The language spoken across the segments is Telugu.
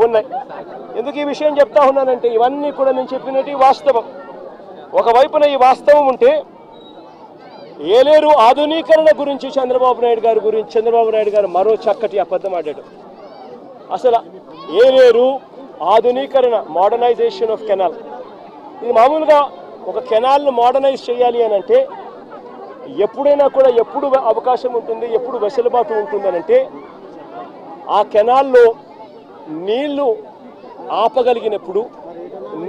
ఉన్నాయి. ఎందుకు ఈ విషయం చెప్తా ఉన్నానంటే ఇవన్నీ కూడా నేను చెప్పినట్టు వాస్తవం. ఒకవైపున ఈ వాస్తవం ఉంటే ఏలేరు ఆధునీకరణ గురించి చంద్రబాబు నాయుడు గారు మరో చక్కటి అబద్ధం ఆడాడు. అసలు ఏలేరు ఆధునీకరణ, మోడర్నైజేషన్ ఆఫ్ కెనాల్, ఇది మామూలుగా ఒక కెనాల్ను మోడర్నైజ్ చేయాలి అని అంటే ఎప్పుడైనా కూడా ఎప్పుడు అవకాశం ఉంటుంది, ఎప్పుడు వెసులుబాటు ఉంటుందనంటే ఆ కెనాల్లో నీళ్లు ఆపగలిగినప్పుడు,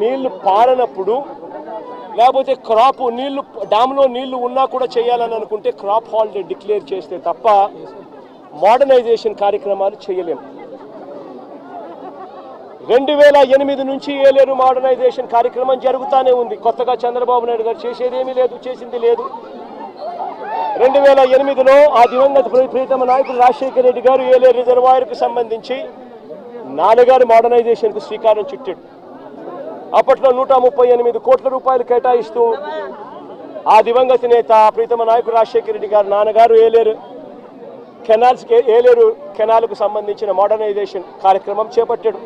నీళ్లు పారనప్పుడు, లేకపోతే క్రాప్ నీళ్లు డ్యామ్లో నీళ్లు ఉన్నా కూడా చేయాలని అనుకుంటే క్రాప్ హాలిడే డిక్లేర్ చేస్తే తప్ప మోడర్నైజేషన్ కార్యక్రమాలు చేయలేము. 2008 నుంచి ఏలేరు మోడర్నైజేషన్ కార్యక్రమం జరుగుతూనే ఉంది. కొత్తగా చంద్రబాబు నాయుడు గారు చేసేదేమీ లేదు, చేసింది లేదు. 2008లో ఆ దివంగత ప్రీతమ నాయకుడు రాజశేఖర రెడ్డి గారు ఏలేరు రిజర్వాయర్కు సంబంధించి నాన్నగారి మోడర్నైజేషన్కు శ్రీకారం చుట్టాడు. అప్పట్లో 138 కోట్ల రూపాయలు కేటాయిస్తూ ఆ దివంగత నేత ప్రీతమ నాయకుడు రాజశేఖర రెడ్డి గారు నాన్నగారు ఏలేరు కెనాల్కు సంబంధించిన మోడర్నైజేషన్ కార్యక్రమం చేపట్టాడు.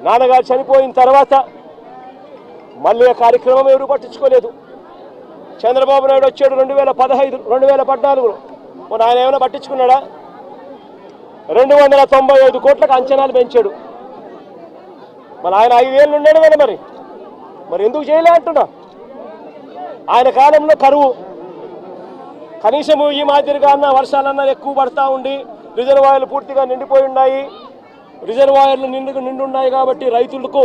నాన్నగారు చనిపోయిన తర్వాత మళ్ళీ ఆ కార్యక్రమం ఎవరు పట్టించుకోలేదు. చంద్రబాబు నాయుడు వచ్చాడు 2014లో. ఆయన ఏమైనా పట్టించుకున్నాడా? 295 కోట్లకు అంచనాలు పెంచాడు. మరి ఆయన 5 ఏళ్ళు ఉన్నాడు కదా, మరి ఎందుకు చేయలే అంటున్నా. ఆయన కాలంలో కరువు, కనీసము ఈ మాదిరిగా అన్న వర్షాలన్నా ఎక్కువ పడతా ఉండి రిజర్వాయర్లు పూర్తిగా నిండిపోయి ఉన్నాయి. రిజర్వాయర్లు నిండున్నాయి కాబట్టి రైతులకు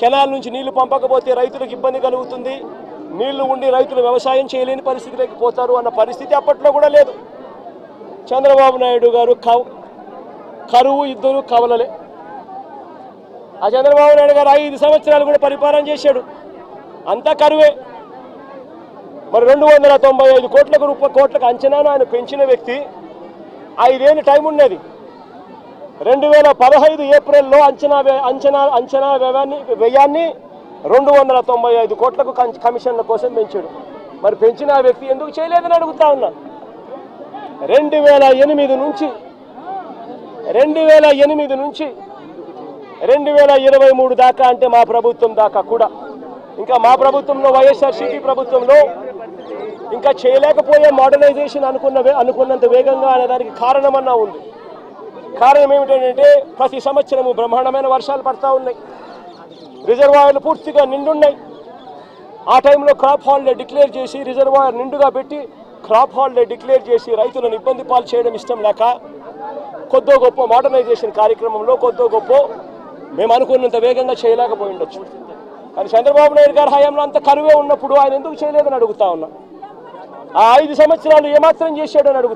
కెనాల్ నుంచి నీళ్లు పంపకపోతే రైతులకు ఇబ్బంది కలుగుతుంది, నీళ్లు ఉండి రైతులు వ్యవసాయం చేయలేని పరిస్థితిలోకి పోతారు అన్న పరిస్థితి అప్పట్లో కూడా లేదు. చంద్రబాబు నాయుడు గారు కరువు ఇద్దరు కవలలే. ఆ చంద్రబాబు నాయుడు గారు 5 సంవత్సరాలు కూడా పరిపాలన చేశాడు, అంతా కరువే. మరి 295 కోట్లకు అంచనాను ఆయన పెంచిన వ్యక్తి 5 ఏళ్ళు టైం ఉన్నది. 2015 ఏప్రిల్లో అంచనా వ్యయాన్ని 295 కోట్లకు కమిషన్ల కోసం పెంచాడు. మరి పెంచిన ఆ వ్యక్తి ఎందుకు చేయలేదని అడుగుతా ఉన్నా. 2008 నుంచి 2023 దాకా, అంటే మా ప్రభుత్వం దాకా కూడా, ఇంకా మా ప్రభుత్వంలో వైఎస్ఆర్సీపీ ప్రభుత్వంలో ఇంకా చేయలేకపోయే మోడర్నైజేషన్ అనుకున్నంత వేగంగా అనేదానికి కారణమన్నా ఉంది. కారణం ఏమిటంటే ప్రతి సంవత్సరము బ్రహ్మాండమైన వర్షాలు పడతా ఉన్నాయి, రిజర్వాయర్లు పూర్తిగా నిండున్నాయి. ఆ టైంలో క్రాప్ హాలిడే డిక్లేర్ చేసి రిజర్వాయర్ నిండుగా పెట్టి క్రాప్ హాలిడే డిక్లేర్ చేసి రైతులను ఇబ్బంది పాలు చేయడం ఇష్టం లేక కొద్దో గొప్ప మోడర్నైజేషన్ కార్యక్రమంలో కొద్దో గొప్ప మేము అనుకున్నంత వేగంగా చేయలేకపోయి ఉండొచ్చు. కానీ చంద్రబాబు నాయుడు గారి హయాంలో అంత కరువే ఉన్నప్పుడు ఆయన ఎందుకు చేయలేదని అడుగుతా ఉన్నా. ఆ 5 సంవత్సరాలు ఏమాత్రం చేశాడని అడుగుతా.